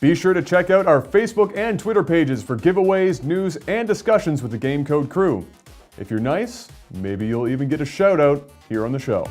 Be sure to check out our Facebook and Twitter pages for giveaways, news, and discussions with the Game Code crew. If you're nice, maybe you'll even get a shout out here on the show.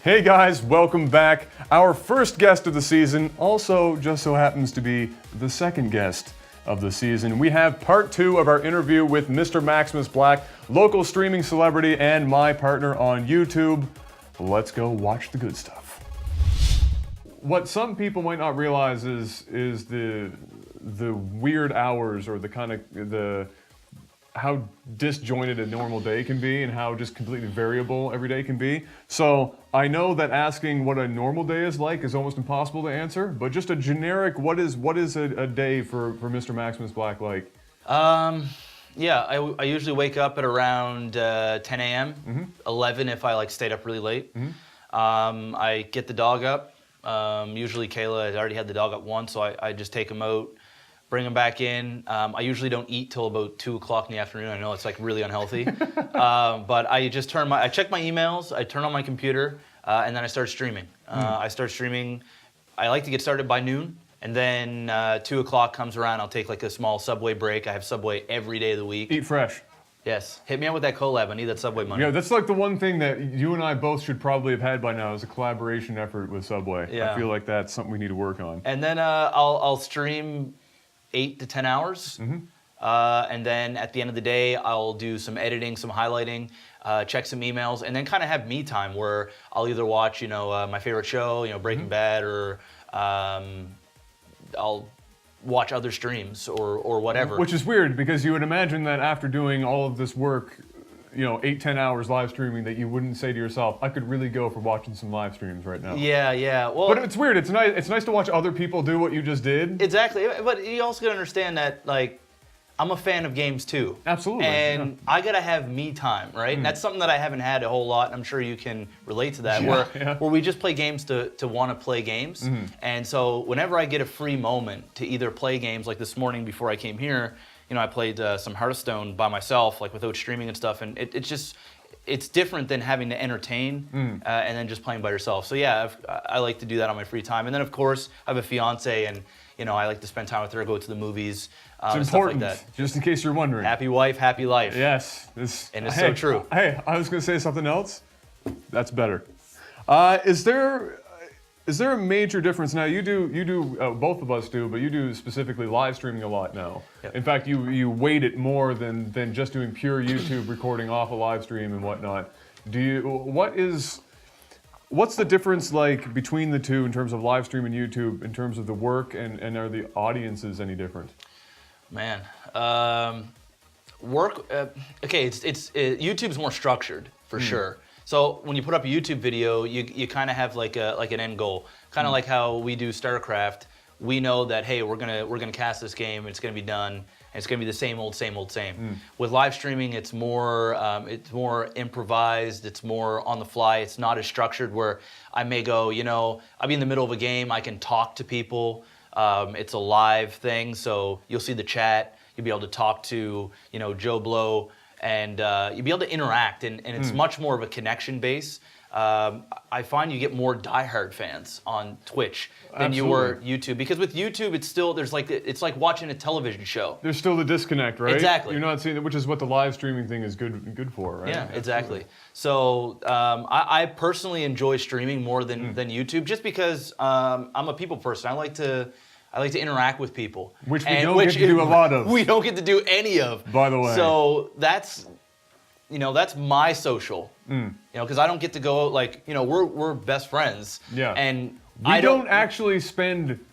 Hey guys, welcome back. Our first guest of the season also just so happens to be the second guest of the season. We have part 2 of our interview with Mr. MaximusBlack, local streaming celebrity and my partner on YouTube. Let's go watch the good stuff. What some people might not realize is the weird hours or the kind of how disjointed a normal day can be and how just completely variable every day can be. So I know that asking what a normal day is like is almost impossible to answer, but just a generic, what is a day for Mr. MaximusBlack like? Yeah, I usually wake up at around 10 a.m., 11 if I stayed up really late. I get the dog up. Usually Kayla has already had the dog up once, so I just take him out, bring him back in. I usually don't eat till about 2 o'clock in the afternoon. I know it's really unhealthy. But I just I check my emails, I turn on my computer, and then I start streaming. I start streaming, I like to get started by noon, and then 2 o'clock comes around, I'll take a small Subway break. I have Subway every day of the week. Eat fresh. Yes, hit me up with that collab, I need that Subway money. Yeah, that's the one thing that you and I both should probably have had by now is a collaboration effort with Subway. Yeah. I feel like that's something we need to work on. And then I'll stream 8 to 10 hours. And then at the end of the day, I'll do some editing, some highlighting, check some emails, and then kind of have me time where I'll either watch, my favorite show, Breaking Bad, or I'll watch other streams or whatever. Which is weird because you would imagine that after doing all of this work, 8-10 hours live streaming, that you wouldn't say to yourself, I could really go for watching some live streams right now. Yeah. Well, but it's weird. It's nice to watch other people do what you just did. Exactly. But you also gotta understand that I'm a fan of games too. Absolutely. And I gotta have me time, right? And that's something that I haven't had a whole lot. I'm sure you can relate to that. Where we just play games to want to play games. And so whenever I get a free moment to either play games, like this morning before I came here, I played some Hearthstone by myself, without streaming and stuff, and it's different than having to entertain and then just playing by yourself. So yeah, I like to do that on my free time. And then of course, I have a fiance, and I like to spend time with her, go to the movies, it's important, stuff like that. Just in case you're wondering. Happy wife, happy life. Yes. And it's so true. Hey, I was going to say something else. That's better. Is there a major difference now? You do both of us do, but you do specifically live streaming a lot now. Yep. In fact, you weight it more than just doing pure YouTube recording off a live stream and whatnot. What's the difference like between the two in terms of live stream and YouTube, in terms of the work, and are the audiences any different? Man, work. Okay, YouTube's more structured for sure. So when you put up a YouTube video, you kind of have an end goal, kind of like how we do StarCraft. We know that hey, we're gonna cast this game, it's gonna be done, and it's gonna be the same old. With live streaming, it's more improvised, it's more on the fly. It's not as structured where I may go, I'll be in the middle of a game, I can talk to people. It's a live thing, so you'll see the chat. You'll be able to talk to Joe Blow. And you'll be able to interact, and it's much more of a connection base. I find you get more diehard fans on Twitch than you were YouTube, because with YouTube it's still it's like watching a television show. There's still the disconnect, right? Exactly. You're not seeing it, which is what the live streaming thing is good for, right? Yeah, exactly. So I personally enjoy streaming more than YouTube, just because I'm a people person. I like to interact with people. Which we don't get to do a lot of. We don't get to do any of. By the way. So that's my social. Because I don't get to go we're best friends. Yeah. And we don't actually spend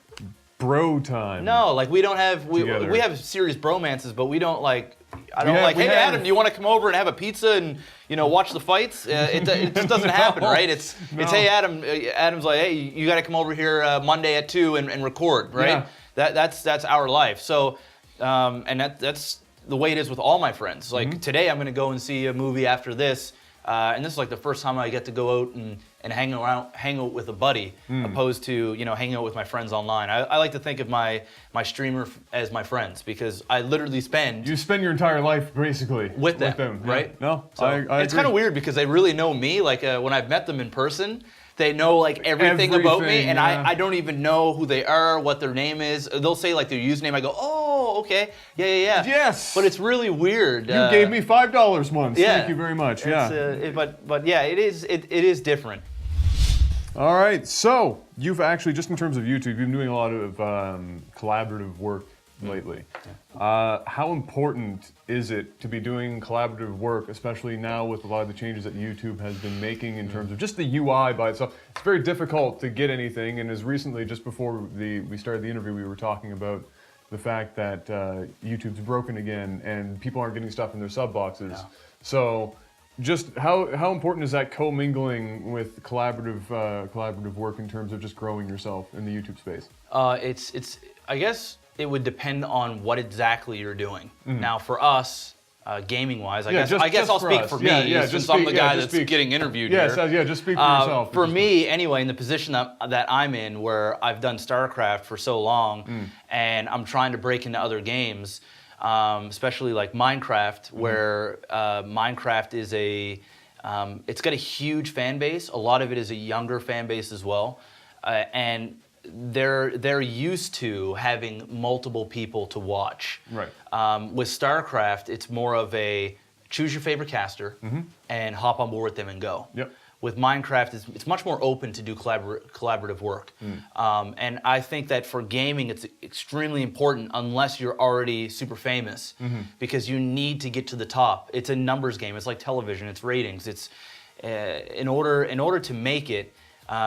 bro time. No, we don't have we have serious bromances, but we don't hey Adam, do you want to come over and have a pizza and watch the fights? It just doesn't happen, right? It's hey Adam. Adam's like, hey, you got to come over here Monday at 2 and record, right? Yeah. That's our life. So and that's the way it is with all my friends. Today I'm going to go and see a movie after this. and this is like the first time I get to go out and hang out with a buddy, opposed to hanging out with my friends online. I like to think of my streamer as my friends, because I literally spend your entire life basically with them. Right? Yeah. No, so I it's kind of weird because they really know me. Like when I've met them in person, they know like everything about me, and I don't even know who they are, what their name is. They'll say like their username. I go, oh, okay, yeah. Yes. But it's really weird. You gave me $5 once. Yeah. Thank you very much. Yeah. But yeah, it is different. All right. So you've actually, just in terms of YouTube, you've been doing a lot of collaborative work lately. How important is it to be doing collaborative work, especially now with a lot of the changes that YouTube has been making in terms of just the UI by itself? It's very difficult to get anything, and as recently, just before we started the interview, we were talking about the fact that YouTube's broken again and people aren't getting stuff in their sub boxes. No. So just how important is that commingling with collaborative work in terms of just growing yourself in the YouTube space? It's I guess it would depend on what exactly you're doing. Now for us, gaming-wise, I guess I'll speak for me, since I'm the guy that's getting interviewed here. Yeah, just speak for yourself. For me, anyway, in the position that I'm in, where I've done StarCraft for so long, and I'm trying to break into other games, especially like Minecraft, where Minecraft is it's got a huge fan base. A lot of it is a younger fan base as well, and they're used to having multiple people to watch. Right. With StarCraft, it's more of a choose your favorite caster and hop on board with them and go. Yep. With Minecraft, it's much more open to do collaborative work. And I think that for gaming, it's extremely important unless you're already super famous, because you need to get to the top. It's a numbers game. It's like television. It's ratings. It's in order to make it,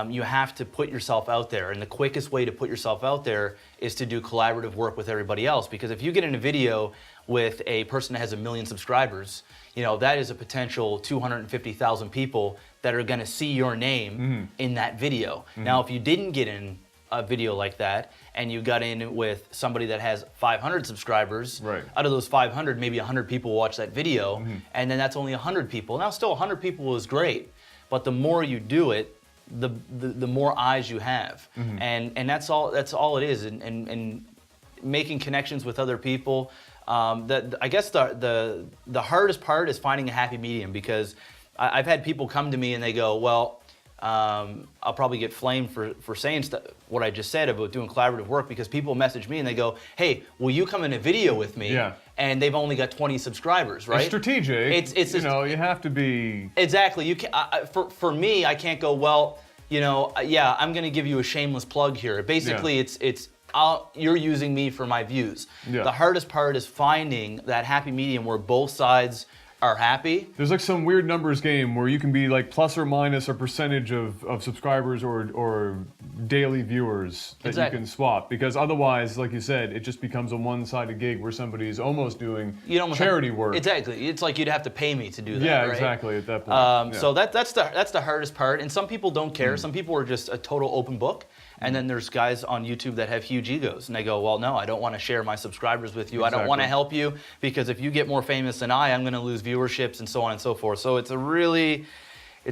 you have to put yourself out there, and the quickest way to put yourself out there is to do collaborative work with everybody else. Because if you get in a video with a person that has 1 million subscribers, that is a potential 250,000 people that are going to see your name in that video. Now, if you didn't get in a video like that, and you got in with somebody that has 500 subscribers, out of those 500, maybe 100 people watch that video, and then that's only 100 people. Now, still 100 people is great, but the more you do it, the more eyes you have, and that's all it is, and making connections with other people. I guess the hardest part is finding a happy medium, because I've had people come to me and they go, well, I'll probably get flamed for saying what I just said about doing collaborative work, because people message me and they go, hey, will you come in a video with me? Yeah. And they've only got 20 subscribers, right? It's strategic. It's you have to be... Exactly. You can, for me, I can't go, well, I'm going to give you a shameless plug here. Basically, you're using me for my views. Yeah. The hardest part is finding that happy medium where both sides are happy. There's like some weird numbers game where you can be like plus or minus a percentage of subscribers or daily viewers that you can swap, because otherwise, like you said, it just becomes a one-sided gig where somebody's almost doing charity work. Exactly. It's like you'd have to pay me to do that. Yeah, right? exactly. At that point. So that's the hardest part, and some people don't care. Some people are just a total open book. And then there's guys on YouTube that have huge egos, and they go, well, no, I don't want to share my subscribers with you. Exactly. I don't want to help you, because if you get more famous than I'm going to lose viewerships and so on and so forth. So it's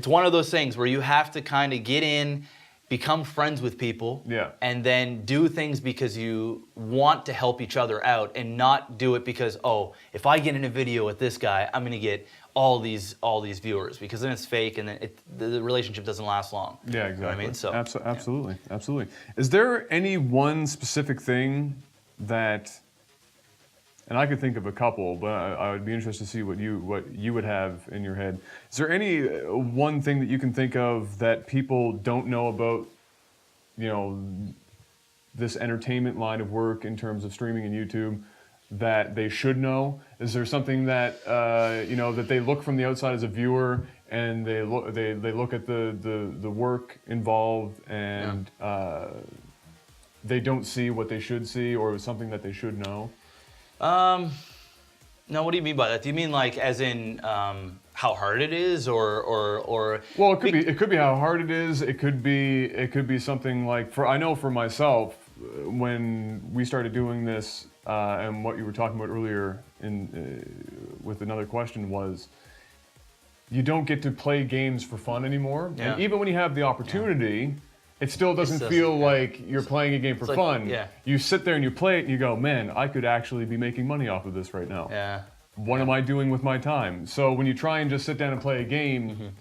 one of those things where you have to kind of get in, become friends with people, and then do things because you want to help each other out, and not do it because, oh, if I get in a video with this guy, I'm going to get all these viewers, because then it's fake, and then the relationship doesn't last long. Yeah, exactly. You know what I mean? So absolutely. Is there any one specific thing that, and I could think of a couple, but I would be interested to see what you would have in your head. Is there any one thing that you can think of that people don't know about, this entertainment line of work in terms of streaming and YouTube, that they should know? Is there something that that they look from the outside as a viewer, and they look at the work involved, and they don't see what they should see, or something that they should know? No, what do you mean by that? Do you mean like as in how hard it is, or? Well, it could be how hard it is. It could be something like, I know for myself, when we started doing this, and what you were talking about earlier with another question was, you don't get to play games for fun anymore. Yeah. And even when you have the opportunity, it still doesn't feel like you're playing a game for fun. Yeah. You sit there and you play it and you go, man, I could actually be making money off of this right now. Yeah. What am I doing with my time? So when you try and just sit down and play a game,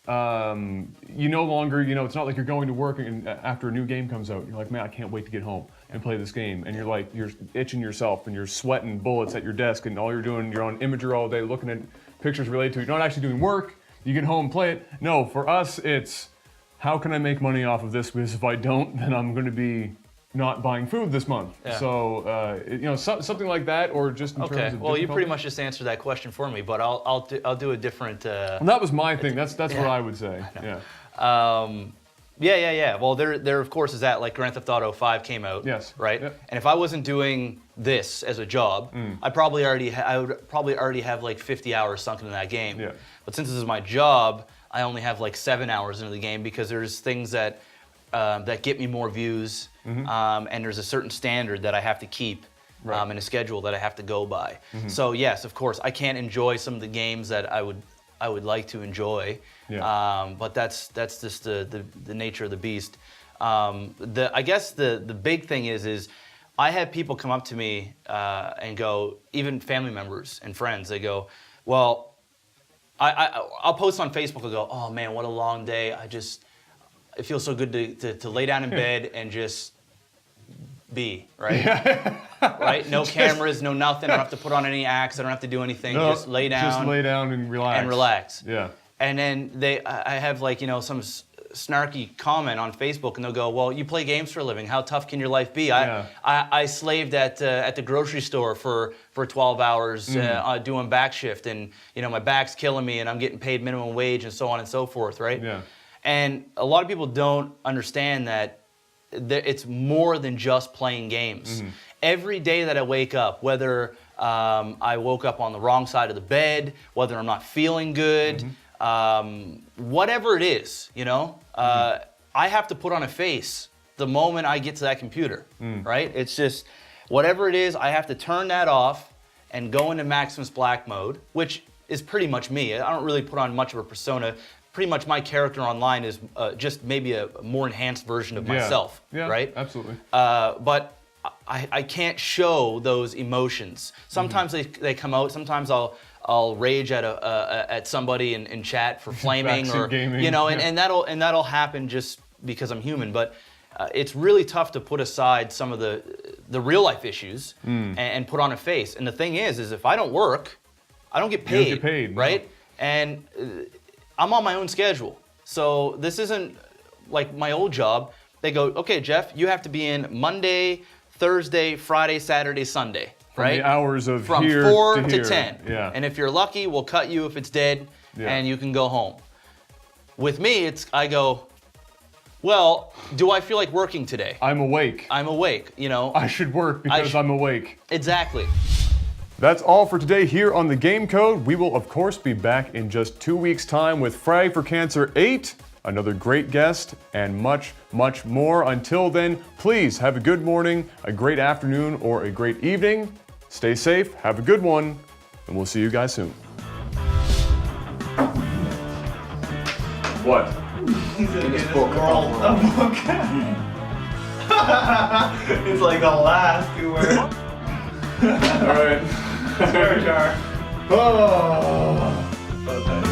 you no longer, it's not like you're going to work and after a new game comes out, you're like, man, I can't wait to get home and play this game. And you're itching yourself and you're sweating bullets at your desk and all you're doing, you're on Imager all day looking at pictures related to it. You're not actually doing work. You get home and play it. No, for us, it's how can I make money off of this? Because if I don't, then I'm going to be not buying food this month. Yeah. So, something like that, or just in terms of Well, you difficulty. pretty much just answered that question for me, but I'll do a different. Well, that was my thing. That's what I would say. Yeah. Yeah. Well, there of course is that, like Grand Theft Auto 5 came out. Yes. Right. Yep. And if I wasn't doing this as a job, I would probably already have like 50 hours sunk into that game. Yeah. But since this is my job, I only have like 7 hours into the game because there's things that get me more views, and there's a certain standard that I have to keep, and a schedule that I have to go by. So yes, of course, I can't enjoy some of the games that I would like to enjoy, but that's just the nature of the beast. I guess the big thing is I have people come up to me and go, even family members and friends, they go, well, I'll post on Facebook and go, oh man, what a long day. It feels so good to lay down in bed and just be, right? Right? No cameras, no nothing. I don't have to put on any acts. I don't have to do anything. No, just lay down. Just lay down and relax. Yeah. And then I have like, some snarky comment on Facebook and they'll go, well, you play games for a living. How tough can your life be? I slaved at the grocery store for 12 hours doing back shift, and my back's killing me and I'm getting paid minimum wage and so on and so forth, right? Yeah. And a lot of people don't understand that it's more than just playing games. Every day that I wake up, whether I woke up on the wrong side of the bed, whether I'm not feeling good, whatever it is, I have to put on a face the moment I get to that computer, right? It's just, whatever it is, I have to turn that off and go into MaximusBlack mode, which is pretty much me. I don't really put on much of a persona. Pretty much my character online is just maybe a more enhanced version of myself, right? Absolutely. But I can't show those emotions. Sometimes they come out. Sometimes I'll rage at somebody in chat for flaming, or gaming. and that'll happen just because I'm human. But it's really tough to put aside some of the real life issues and put on a face. And the thing is if I don't work, I don't get paid. You don't get paid, right? No. And I'm on my own schedule. So this isn't like my old job. They go, okay, Jeff, you have to be in Monday, Thursday, Friday, Saturday, Sunday, right? From the hours of from here 4 to to here. 10. Yeah. And if you're lucky, we'll cut you if it's dead, and you can go home. With me, I go, well, do I feel like working today? I'm awake. I'm awake, I should work because I'm awake. Exactly. That's all for today here on The Game Code. We will, of course, be back in just 2 weeks' time with Frag for Cancer 8, another great guest, and much, much more. Until then, please have a good morning, a great afternoon, or a great evening. Stay safe, have a good one, and we'll see you guys soon. What? He's in Guinness World Book. It's like the last 2 words. All right. Swear jar. Oh. Okay.